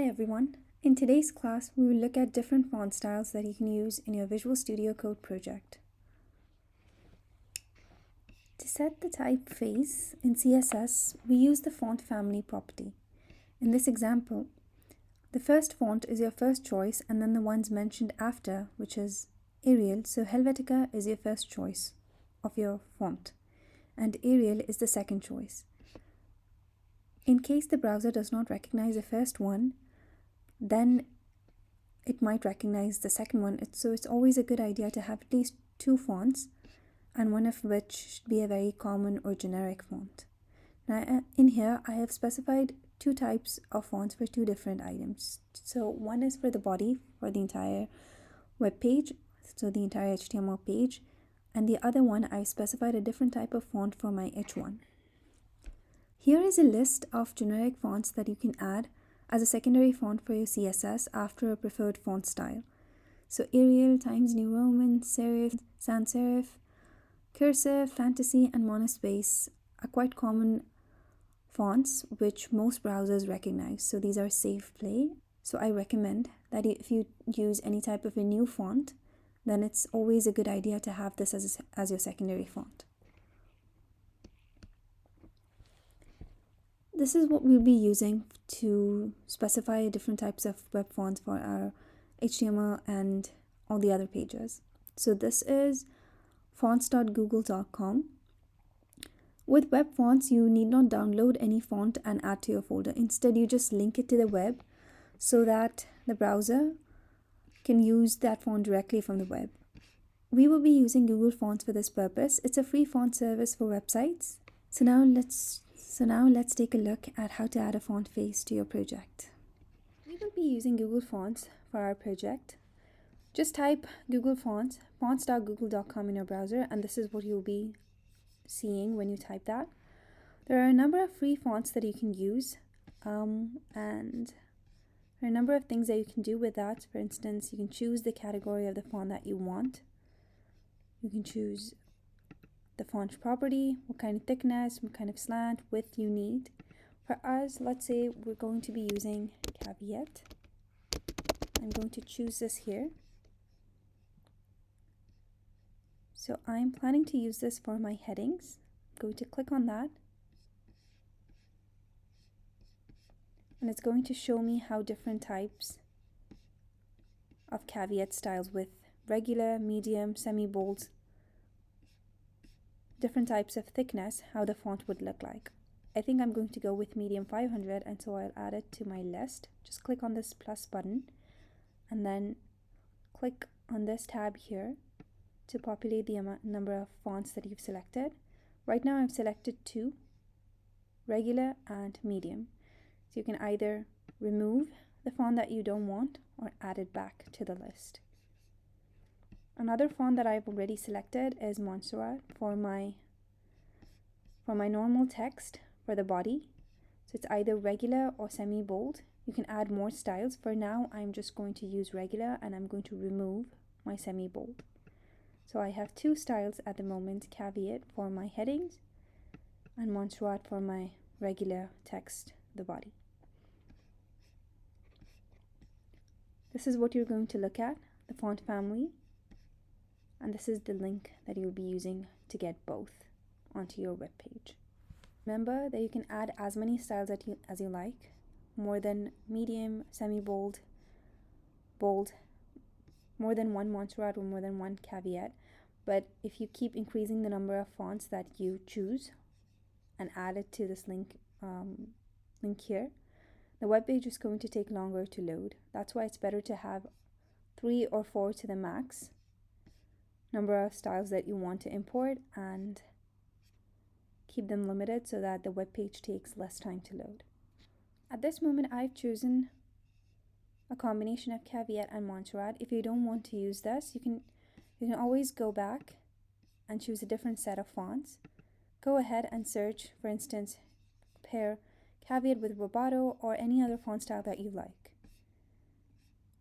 Hi everyone. In today's class, we will look at different font styles that you can use in your Visual Studio Code project. To set the typeface in CSS, we use the font family property. In this example, the first font is your first choice and then the ones mentioned after, which is Arial, so Helvetica is your first choice of your font and Arial is the second choice. In case the browser does not recognize the first one, then it might recognize the second one. So it's always a good idea to have at least two fonts, and one of which should be a very common or generic font. Now in here I have specified two types of fonts for two different items. So one is for the body for the entire web page, so the entire HTML page, and the other one I specified a different type of font for my H1. Here is a list of generic fonts that you can add as a secondary font for your CSS after a preferred font style. So Arial, Times New Roman, Serif, Sans Serif, Cursive, Fantasy, and Monospace are quite common fonts which most browsers recognize. So these are safe play. So I recommend that if you use any type of a new font, then it's always a good idea to have this as your secondary font. This is what we'll be using to specify different types of web fonts for our HTML and all the other pages. So this is fonts.google.com. With web fonts, you need not download any font and add to your folder. Instead, you just link it to the web so that the browser can use that font directly from the web. We will be using Google Fonts for this purpose. It's a free font service for websites. So now let's take a look at how to add a font face to your project. We will be using Google Fonts for our project. Just type Google Fonts, fonts.google.com in your browser, and this is what you'll be seeing when you type that. There are a number of free fonts that you can use, and there are a number of things that you can do with that. For instance, you can choose the category of the font that you want. You can choose the font property, what kind of thickness, what kind of slant, width you need. For us, let's say we're going to be using Caveat. I'm going to choose this here. So I'm planning to use this for my headings. I'm going to click on that. And it's going to show me how different types of Caveat styles with regular, medium, semi-bold, different types of thickness, how the font would look like. I think I'm going to go with medium 500, and so I'll add it to my list. Just click on this plus button and then click on this tab here to populate the number of fonts that you've selected. Right now I've selected two, regular and medium. So you can either remove the font that you don't want or add it back to the list. Another font that I've already selected is Montserrat for my normal text for the body. So it's either regular or semi-bold. You can add more styles. For now, I'm just going to use regular and I'm going to remove my semi-bold. So I have two styles at the moment, Caveat for my headings and Montserrat for my regular text, the body. This is what you're going to look at, the font family. And this is the link that you'll be using to get both onto your web page. Remember that you can add as many styles as you like, more than medium, semi-bold, bold, more than one Montserrat or more than one Caveat. But if you keep increasing the number of fonts that you choose and add it to this link here, the web page is going to take longer to load. That's why it's better to have 3 or 4 to the max number of styles that you want to import and keep them limited so that the web page takes less time to load. At this moment, I've chosen a combination of Caveat and Montserrat. If you don't want to use this, you can always go back and choose a different set of fonts. Go ahead and search, for instance, pair Caveat with Roboto or any other font style that you like.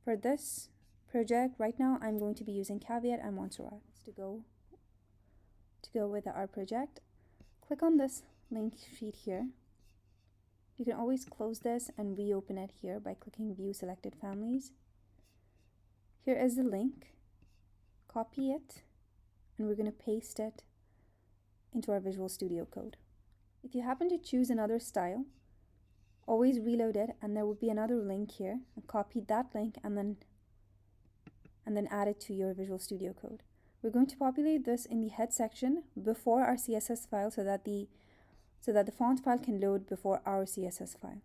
For this project right now, I'm going to be using Caveat and Montserrat to go with our project. Click on this link sheet here. You can always close this and reopen it here by clicking View Selected Families. Here is the link. Copy it, and we're going to paste it into our Visual Studio Code. If you happen to choose another style, always reload it, and there will be another link here. And copy that link and then add it to your Visual Studio Code. We're going to populate this in the head section before our CSS file so that the font file can load before our CSS file.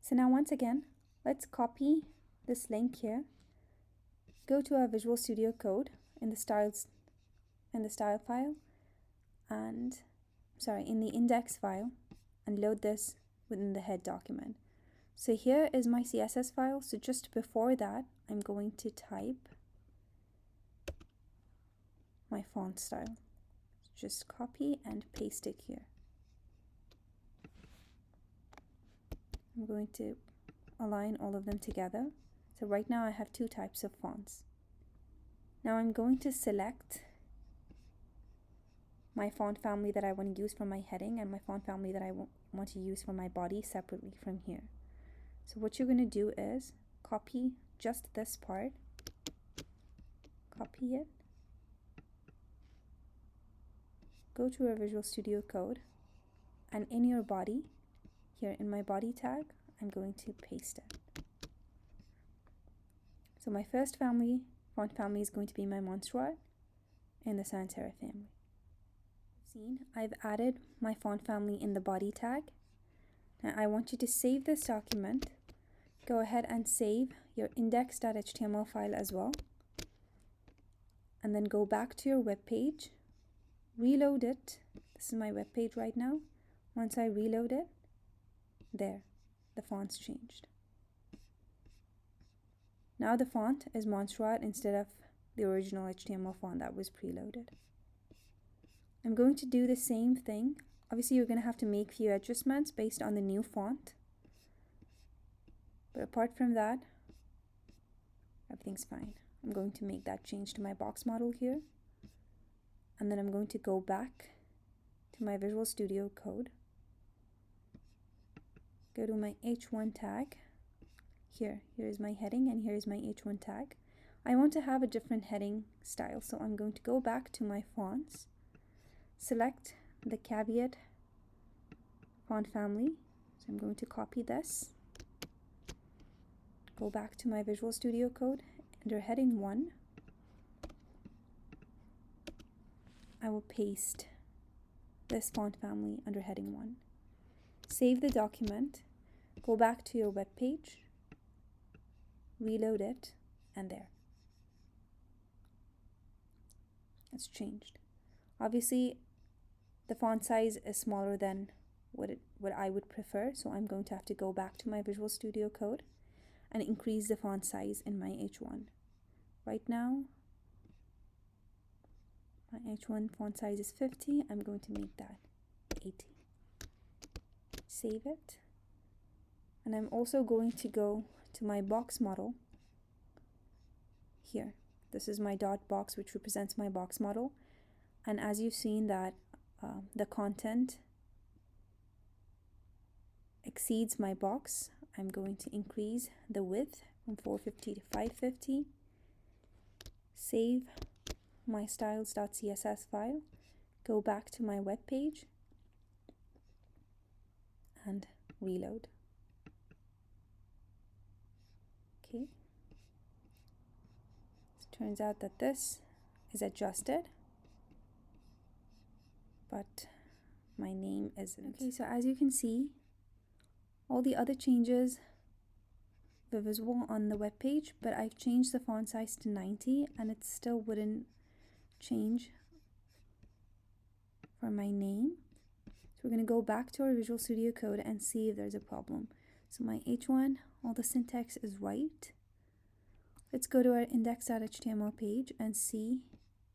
So now once again, let's copy this link here. Go to our Visual Studio Code in the style file and in the index file, and load this within the head document. So here is my CSS file. So just before that, I'm going to type my font style. Just copy and paste it here. I'm going to align all of them together. So right now I have two types of fonts. Now I'm going to select my font family that I want to use for my heading and my font family that I want to use for my body separately from here. So what you're going to do is copy just this part, copy it, go to our Visual Studio Code, and in your body, here in my body tag, I'm going to paste it. So my first font family is going to be my Montserrat in the sans serif family. I've added my font family in the body tag. Now I want you to save this document. Go ahead and save your index.html file as well. And then go back to your web page, reload it. This is my web page right now. Once I reload it, there, the font's changed. Now the font is Montserrat instead of the original HTML font that was preloaded. I'm going to do the same thing. Obviously, you're going to have to make few adjustments based on the new font. But apart from that, everything's fine. I'm going to make that change to my box model here. And then I'm going to go back to my Visual Studio Code. Go to my H1 tag. Here is my heading and here is my H1 tag. I want to have a different heading style, so I'm going to go back to my fonts, select the caveat font family. So I'm going to copy this, go back to my Visual Studio Code, under heading 1, I will paste this font family under heading 1. Save the document, go back to your web page, reload it, and there. It's changed. Obviously, the font size is smaller than what I would prefer, so I'm going to have to go back to my Visual Studio Code and increase the font size in my H1. Right now, my H1 font size is 50. I'm going to make that 80. Save it. And I'm also going to go to my box model here. This is my dot box, which represents my box model. And as you've seen that the content exceeds my box, I'm going to increase the width from 450 to 550. Save my styles.css file, go back to my web page, and reload. Okay. It turns out that this is adjusted, but my name isn't. Okay, so as you can see, all the other changes were visible on the web page, but I've changed the font size to 90 and it still wouldn't change for my name. So we're going to go back to our Visual Studio Code and see if there's a problem. So my H1, all the syntax is right. Let's go to our index.html page and see.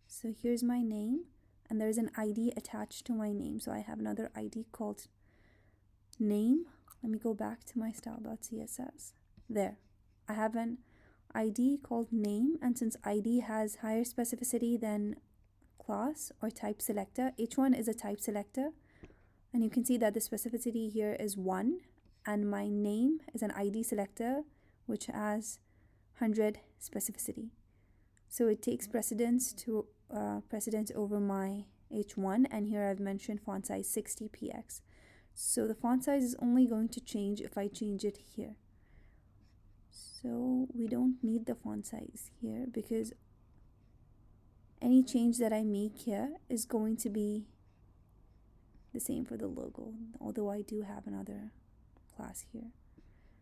So here's my name and there's an ID attached to my name. So I have another ID called name. Let me go back to my style.css. There, I have an ID called name, and since ID has higher specificity than class or type selector, H1 is a type selector, And you can see that the specificity here is 1, and my name is an ID selector which has 100 specificity. So it takes precedence over my H1, and here I've mentioned font size 60px. So the font size is only going to change if I change it here. So we don't need the font size here because any change that I make here is going to be the same for the logo, although I do have another class here.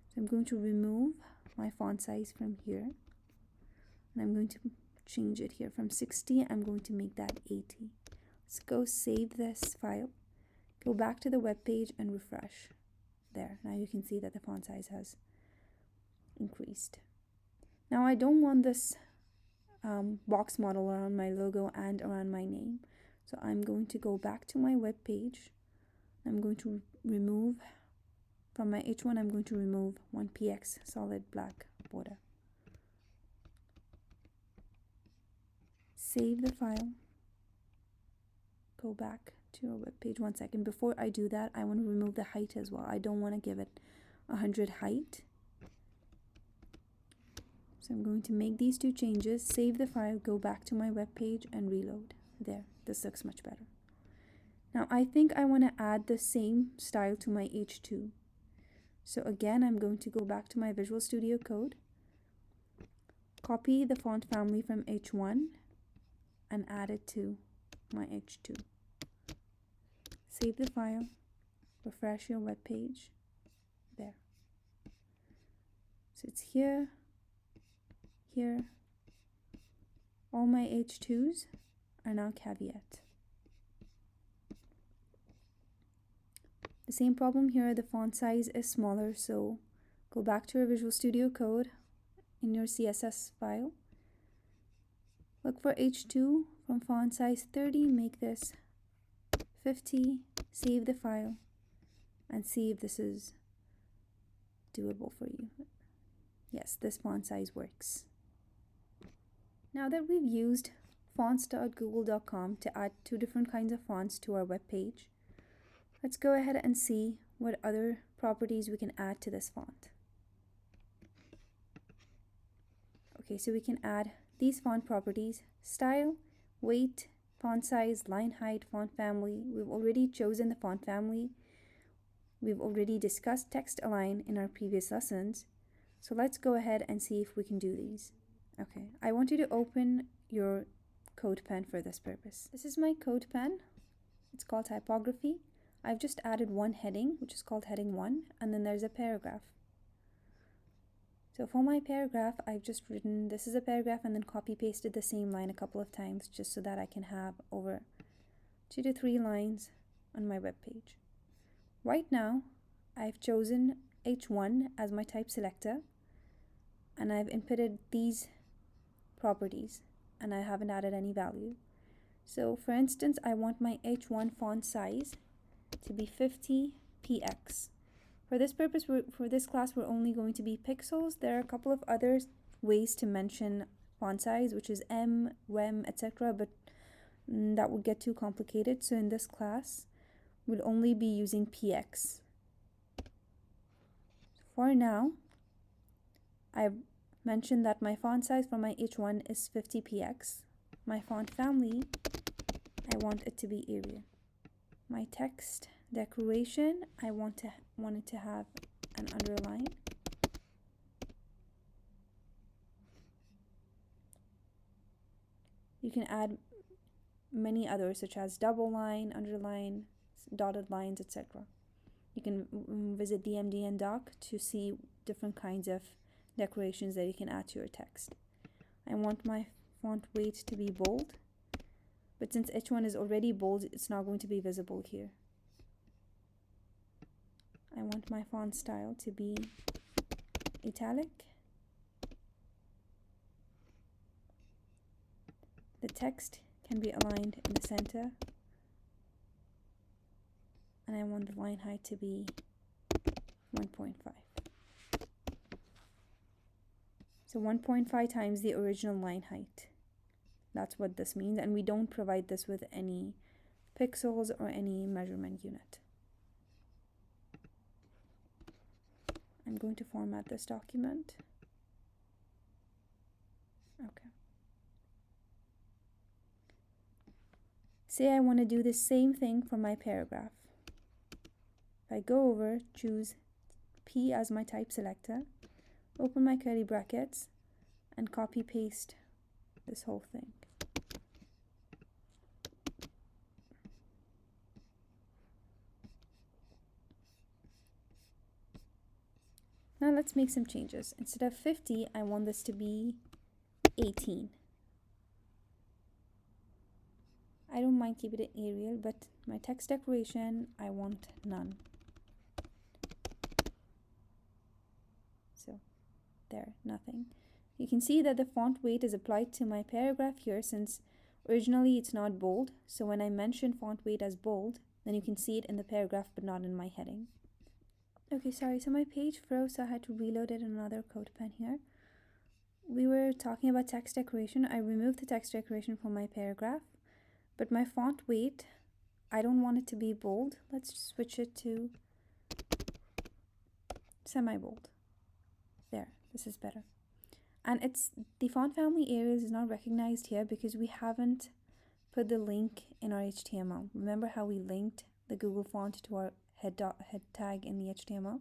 So I'm going to remove my font size from here, and I'm going to change it here from 60. I'm going to make that 80. Let's go save this file, go back to the web page and refresh. There, now you can see that the font size has increased. Now I don't want this box model around my logo and around my name, so I'm going to go back to my web page. I'm going to remove from my H1, I'm going to remove 1px solid black border. Save the file, go back to your web page. One second, before I do that, I want to remove the height as well. I don't want to give it 100 height. So I'm going to make these two changes, save the file, go back to my web page and reload. There, this looks much better. Now I think I want to add the same style to my H2. So again, I'm going to go back to my Visual Studio Code, copy the font family from H1 and add it to my H2. Save the file, refresh your web page. There. So it's here, here. All my H2s are now caveat. The same problem here, the font size is smaller, so go back to your Visual Studio Code in your CSS file. Look for H2 from font size 30, make this 50, save the file, and see if this is doable for you. Yes, this font size works. Now that we've used fonts.google.com to add 2 different kinds of fonts to our web page, let's go ahead and see what other properties we can add to this font. Okay, so we can add these font properties: style, weight, font size, line height, font family. We've already chosen the font family. We've already discussed text align in our previous lessons. So let's go ahead and see if we can do these. Okay, I want you to open your CodePen for this purpose. This is my CodePen. It's called Typography. I've just added one heading, which is called heading 1, and then there's a paragraph. So for my paragraph, I've just written this is a paragraph and then copy pasted the same line a couple of times just so that I can have over 2 to 3 lines on my web page. Right now, I've chosen H1 as my type selector, and I've inputted these properties, and I haven't added any value. So for instance, I want my H1 font size to be 50px. For this purpose, for this class, we're only going to be pixels. There are a couple of other ways to mention font size, which is M, Rem, etc., but that would get too complicated. So in this class, we'll only be using px. For now, I've mentioned that my font size for my H1 is 50px. My font family, I want it to be Arial. My text decoration, I want it to have an underline. You can add many others such as double line, underline, dotted lines, etc. You can visit the MDN doc to see different kinds of decorations that you can add to your text. I want my font weight to be bold, but since H1 is already bold, it's not going to be visible here. I want my font style to be italic. The text can be aligned in the center, and I want the line height to be 1.5. So 1.5 times the original line height. That's what this means, and we don't provide this with any pixels or any measurement unit. I'm going to format this document. Okay. Say I want to do the same thing for my paragraph. If I go over, choose P as my type selector, open my curly brackets, and copy paste this whole thing. Now let's make some changes. Instead of 50, I want this to be 18. I don't mind keeping it Arial, but my text decoration, I want none. So there, nothing. You can see that the font weight is applied to my paragraph here, since originally it's not bold. So when I mention font weight as bold, then you can see it in the paragraph but not in my heading. Okay, sorry, so my page froze, so I had to reload it in another CodePen here. We were talking about text decoration. I removed the text decoration from my paragraph, but my font weight, I don't want it to be bold. Let's switch it to semi-bold. There, this is better. And it's the font family Arial is not recognized here because we haven't put the link in our HTML. Remember how we linked the Google font to our head tag in the HTML?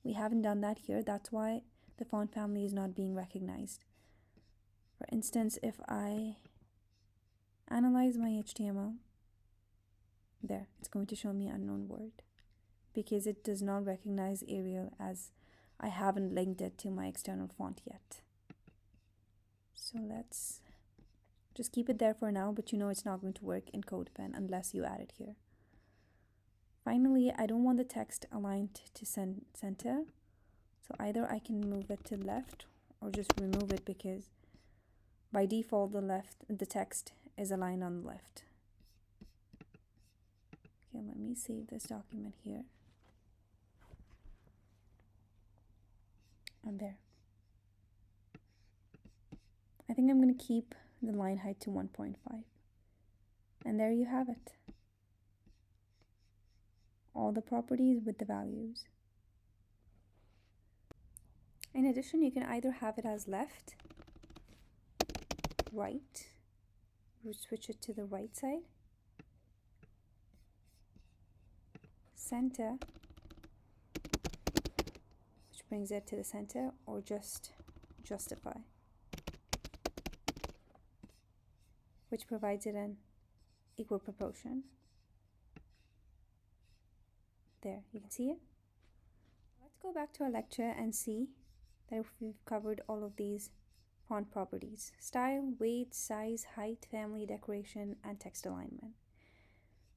We haven't done that here. That's why the font family is not being recognized. For instance, if I analyze my HTML, there, it's going to show me unknown word because it does not recognize Arial as I haven't linked it to my external font yet. So let's just keep it there for now, but you know it's not going to work in CodePen unless you add it here. Finally, I don't want the text aligned to center, so either I can move it to left or just remove it because by default the text is aligned on the left. Okay, let me save this document here. And there. I think I'm going to keep the line height to 1.5. And there you have it. All the properties with the values. In addition, you can either have it as left, right, we'll switch it to the right side, center, which brings it to the center, or just justify, which provides it an equal proportion. There, you can see it. Let's go back to our lecture and see that we've covered all of these font properties: style, weight, size, height, family, decoration, and text alignment.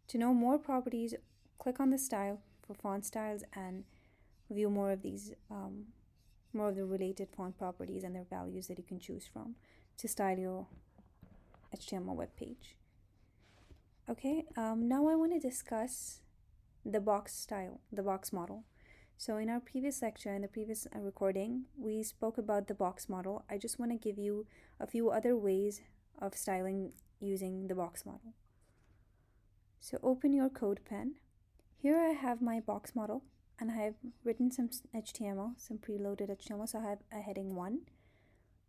To know more properties, click on the style for font styles and view more of these, more of the related font properties and their values that you can choose from to style your HTML web page. Okay, now I want to discuss the box style, the box model. So in our previous lecture, in the previous recording, we spoke about the box model. I just want to give you a few other ways of styling using the box model. So open your CodePen. Here I have my box model and I have written some HTML, some preloaded HTML. So I have a heading 1,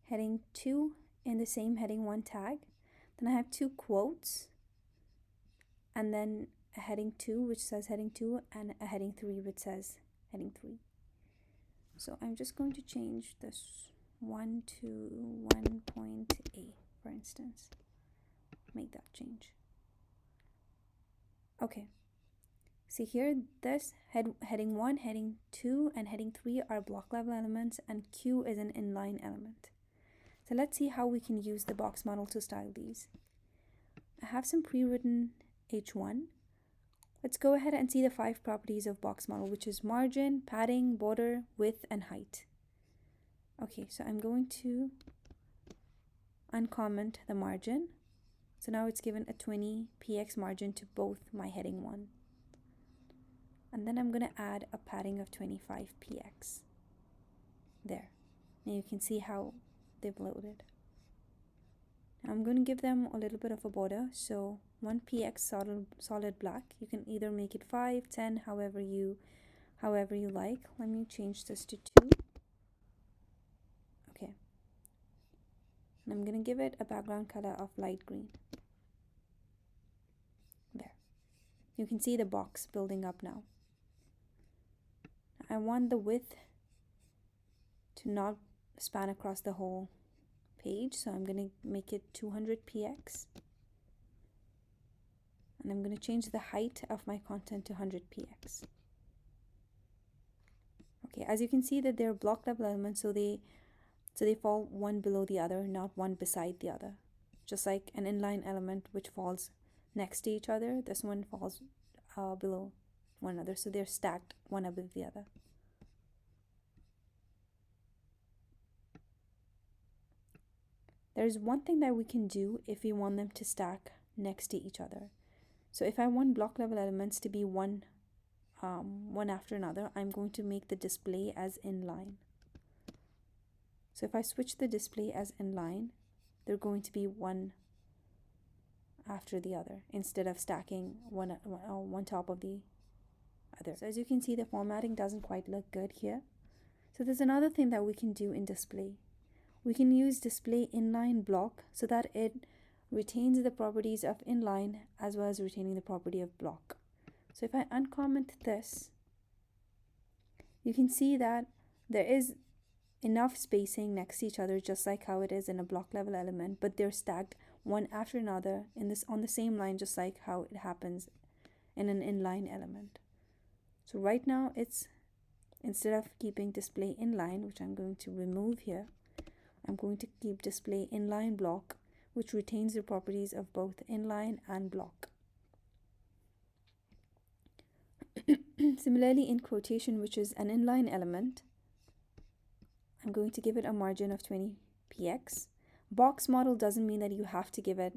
heading 2 in the same heading 1 tag. Then I have 2 quotes, and then a heading 2 which says heading 2 and a heading 3 which says heading 3. So I'm just going to change this 1 to 1.8 for instance. Make that change. Okay. See here, this heading 1, heading 2, and heading 3 are block level elements, and Q is an inline element. So let's see how we can use the box model to style these. I have some pre-written H1. Let's go ahead and see the 5 properties of box model, which is margin, padding, border, width, and height. Okay, so I'm going to uncomment the margin. So now it's given a 20 px margin to both my heading 1. And then I'm going to add a padding of 25 px. There. And you can see how they've loaded. I'm going to give them a little bit of a border, so 1 px solid black. You can either make it 5, 10, however you however you like. Let me change this to 2. Okay. And I'm going to give it a background color of light green. There. You can see the box building up now. I want the width to not span across the whole page, so I'm going to make it 200 px. And I'm going to change the height of my content to 100 px. Okay, as you can see that they're block level elements, so they fall one below the other, not one beside the other. Just like an inline element which falls next to each other, this one falls below one another, so they're stacked one above the other. There's one thing that we can do if we want them to stack next to each other. So if I want block level elements to be one after another, I'm going to make the display as inline. So if I switch the display as inline, they're going to be one after the other instead of stacking one top of the other. So as you can see, the formatting doesn't quite look good here. So there's another thing that we can do in display. We can use display inline block so that it retains the properties of inline as well as retaining the property of block. So if I uncomment this, you can see that there is enough spacing next to each other, just like how it is in a block level element, but they're stacked one after another on the same line, just like how it happens in an inline element. So right now it's, instead of keeping display inline, which I'm going to remove here, I'm going to keep display inline block, which retains the properties of both inline and block. Similarly, in quotation, which is an inline element, I'm going to give it a margin of 20 px. Box model doesn't mean that you have to give it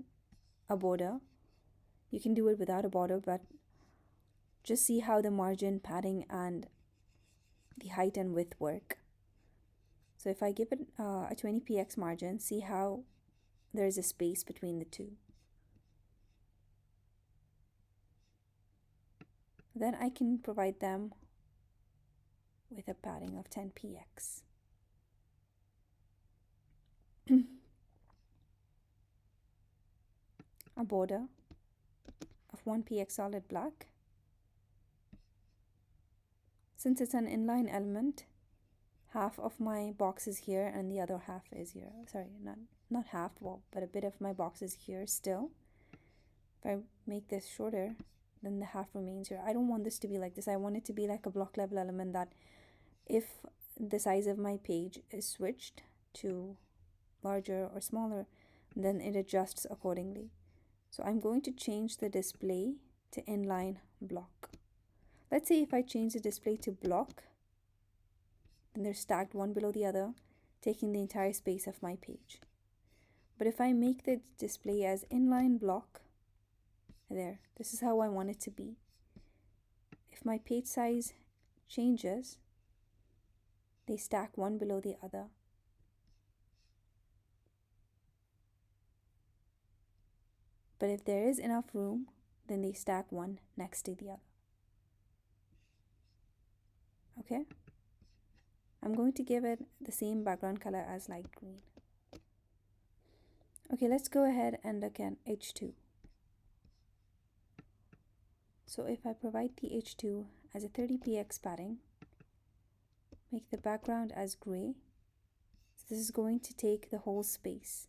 a border. You can do it without a border, but just see how the margin, padding, and the height and width work. So if I give it a 20 px margin, see how there's a space between the two. Then I can provide them with a padding of 10 px. A border of 1 px solid black. Since it's an inline element, half of my box is here and the other half is here. Sorry, not half, well, but a bit of my box is here still. If I make this shorter, then the half remains here. I don't want this to be like this. I want it to be like a block level element that if the size of my page is switched to larger or smaller, then it adjusts accordingly. So I'm going to change the display to inline block. Let's say if I change the display to block, then they're stacked one below the other, taking the entire space of my page. But if I make the display as inline block, there, this is how I want it to be. If my page size changes, they stack one below the other. But if there is enough room, then they stack one next to the other. Okay? I'm going to give it the same background color as light green. Okay, let's go ahead and look at H2. So if I provide the H2 as a 30 px padding, make the background as gray, so this is going to take the whole space.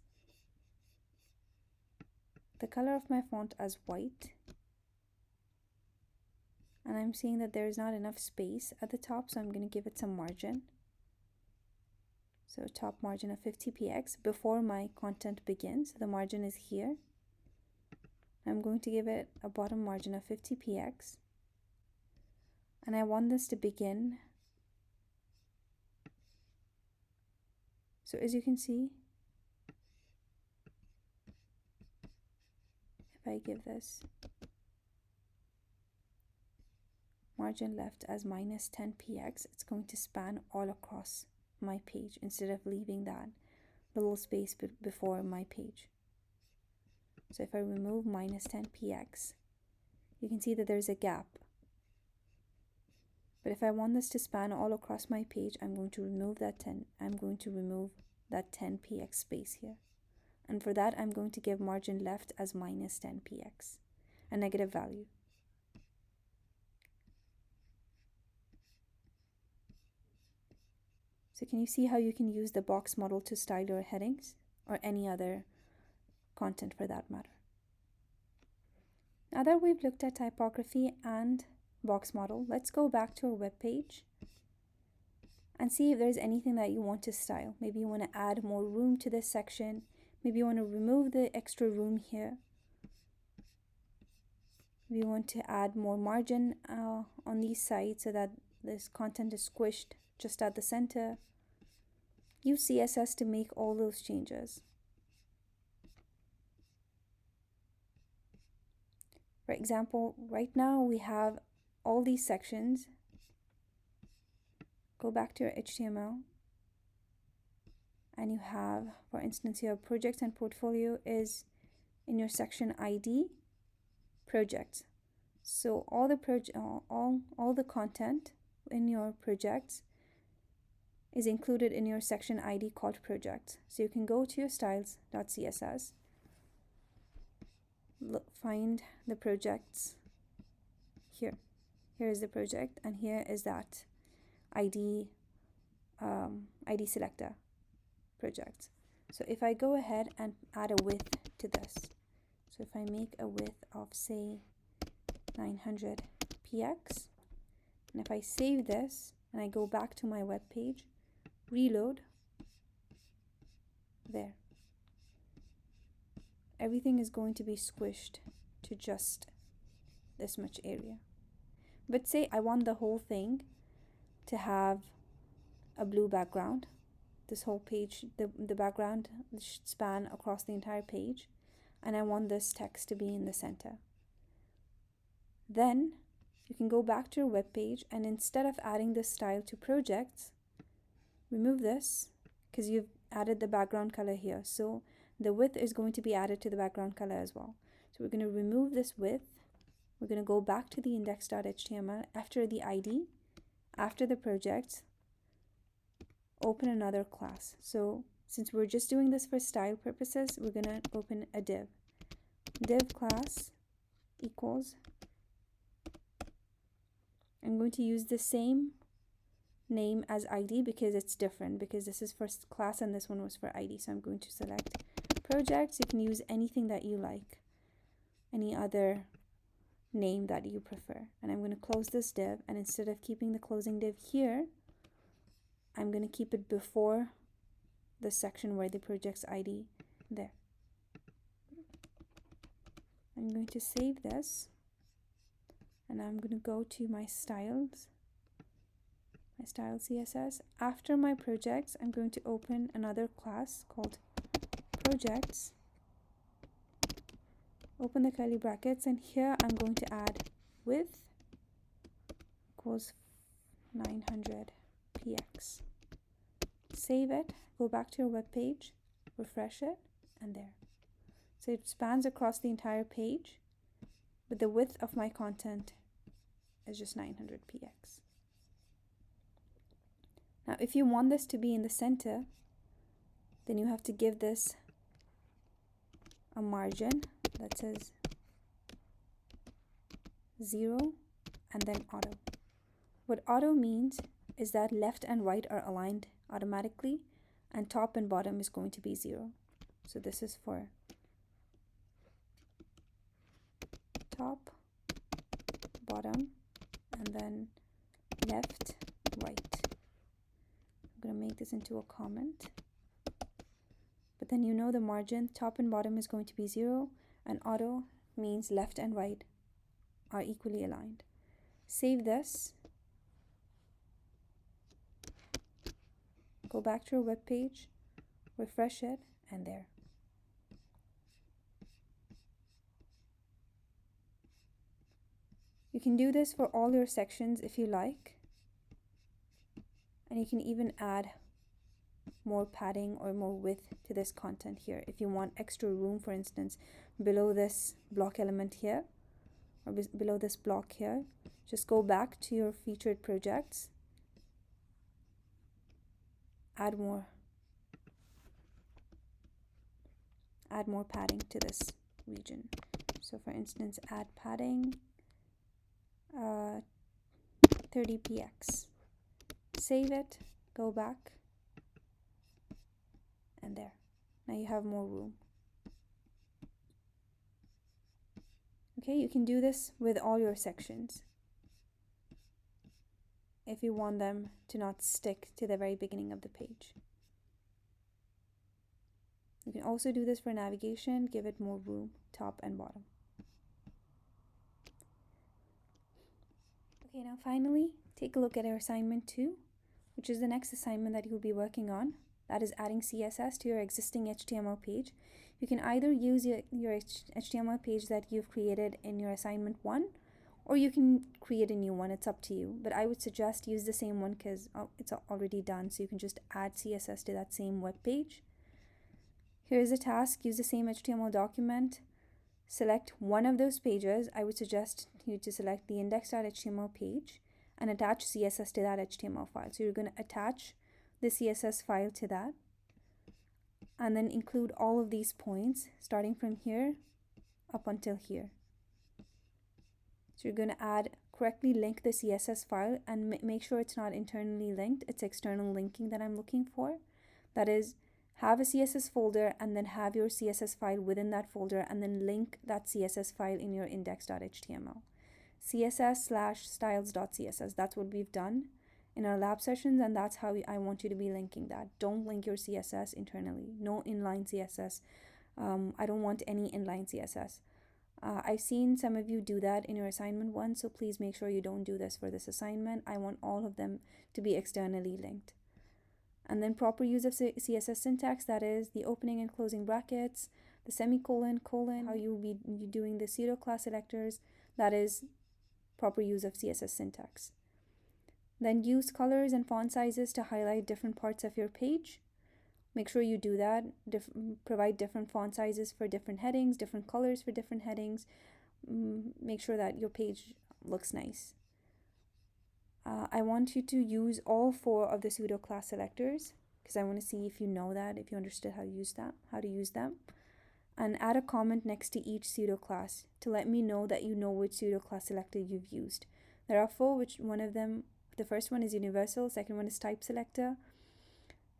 The color of my font as white, and I'm seeing that there is not enough space at the top, so I'm going to give it some margin. So top margin of 50 px before my content begins. So the margin is here. I'm going to give it a bottom margin of 50 px, and I want this to begin. So as you can see, if I give this margin left as minus 10 px, it's going to span all across my page instead of leaving that little space before my page. So if I remove minus 10 px, you can see that there's a gap. But if I want this to span all across my page, I'm going to remove that 10. I'm going to remove that 10px space here. And for that, I'm going to give margin left as minus 10px, a negative value. So can you see how you can use the box model to style your headings or any other content for that matter? Now that we've looked at typography and box model, let's go back to our web page and see if there's anything that you want to style. Maybe you want to add more room to this section. Maybe you want to remove the extra room here. We want to add more margin on these sides so that this content is squished just at the center. Use CSS to make all those changes. For example, right now we have all these sections. Go back to your HTML and you have, for instance, your project and portfolio is in your section ID projects. So all the content in your projects is included in your section ID called project. So you can go to your styles.css, find the projects here. Here is the project, and here is that ID selector project. So if I go ahead and add a width to this, so if I make a width of say 900px, and if I save this and I go back to my web page, reload, there, everything is going to be squished to just this much area. But say I want the whole thing to have a blue background. This whole page, the background should span across the entire page, and I want this text to be in the center. Then you can go back to your web page, and instead of adding this style to projects, remove this because you've added the background color here. So the width is going to be added to the background color as well. So we're going to remove this width. We're going to go back to the index.html after the ID, after the projects, open another class. So since we're just doing this for style purposes, we're going to open a div. Div class equals, I'm going to use the same name as ID because it's different, because this is for class and this one was for ID. So I'm going to select projects. You can use anything that you like, any other name that you prefer. And I'm going to close this div, and instead of keeping the closing div here, I'm going to keep it before the section where the project's ID there. I'm going to save this, and I'm going to go to my styles, my style CSS. After my projects, I'm going to open another class called projects, open the curly brackets, and here I'm going to add width equals 900px. Save it, go back to your web page, refresh it, and there. So it spans across the entire page, but the width of my content is just 900px. Now if you want this to be in the center, then you have to give this a margin that says 0 and then auto. What auto means is that left and right are aligned automatically, and top and bottom is going to be 0. So this is for top, bottom, and then left, right. I'm going to make this into a comment. But then you know the margin, top and bottom is going to be 0, and auto means left and right are equally aligned. Save this. Go back to your web page, refresh it, and there. You can do this for all your sections if you like. And you can even add more padding or more width to this content here. If you want extra room, for instance, below this block element here, or below this block here, just go back to your featured projects, add more padding to this region. So for instance, add padding 30px. Save it, go back, and there. Now you have more room. Okay, you can do this with all your sections if you want them to not stick to the very beginning of the page. You can also do this for navigation, give it more room, top and bottom. Okay, now finally, take a look at our assignment 2, which is the next assignment that you'll be working on. That is adding CSS to your existing HTML page. You can either use your HTML page that you've created in your assignment 1, or you can create a new one. It's up to you. But I would suggest use the same one because it's already done. So you can just add CSS to that same web page. Here's a task. Use the same HTML document. Select one of those pages. I would suggest you to select the index.html page and attach CSS to that HTML file. So you're going to attach the CSS file to that and then include all of these points starting from here up until here. So you're going to correctly link the CSS file and make sure it's not internally linked. It's external linking that I'm looking for. That is, have a CSS folder and then have your CSS file within that folder and then link that CSS file in your index.html. CSS/styles.css. That's what we've done in our lab sessions, and that's how I want you to be linking that. Don't link your CSS internally. No inline CSS. I don't want any inline CSS. I've seen some of you do that in your assignment 1, so please make sure you don't do this for this assignment. I want all of them to be externally linked. And then proper use of CSS syntax, that is the opening and closing brackets, the semicolon, colon, how you'll be doing the pseudo class selectors, that is proper use of CSS syntax. Then use colors and font sizes to highlight different parts of your page. Make sure you do that. Provide different font sizes for different headings, different colors for different headings. Make sure that your page looks nice. I want you to use all 4 of the pseudo class selectors because I want to see if you know that, if you understood how to use them. And add a comment next to each pseudo class to let me know that you know which pseudo class selector you've used. There are 4, which one of them, the first one is universal, second one is type selector,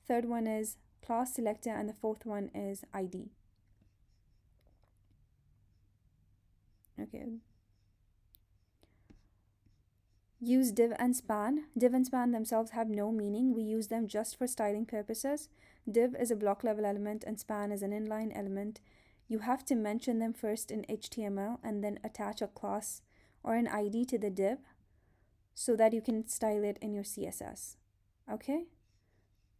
third one is class selector, and the fourth one is ID. Okay. Use div and span. Div and span themselves have no meaning. We use them just for styling purposes. Div is a block level element and span is an inline element. You have to mention them first in HTML and then attach a class or an ID to the div so that you can style it in your CSS. Okay?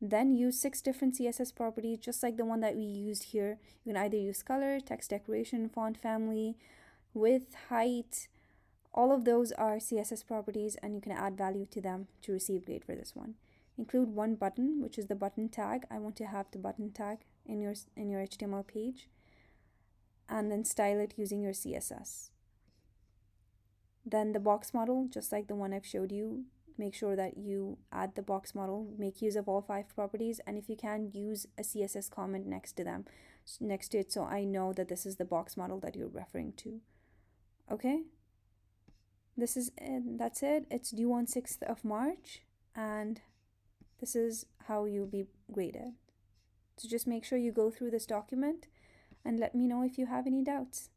Then use 6 different CSS properties, just like the one that we used here. You can either use color, text decoration, font family, width, height. All of those are CSS properties and you can add value to them to receive grade for this one. Include one button, which is the button tag. I want to have the button tag in your HTML page. And then style it using your CSS. Then the box model, just like the one I've showed you, make sure that you add the box model, make use of all 5 properties, and if you can, use a CSS comment next to it, so I know that this is the box model that you're referring to. Okay? This is it. That's it. It's due on 6th of March, and this is how you'll be graded. So just make sure you go through this document and let me know if you have any doubts.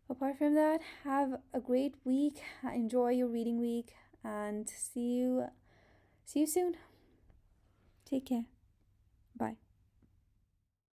Apart from that, have a great week. Enjoy your reading week, and see you soon. Take care. Bye.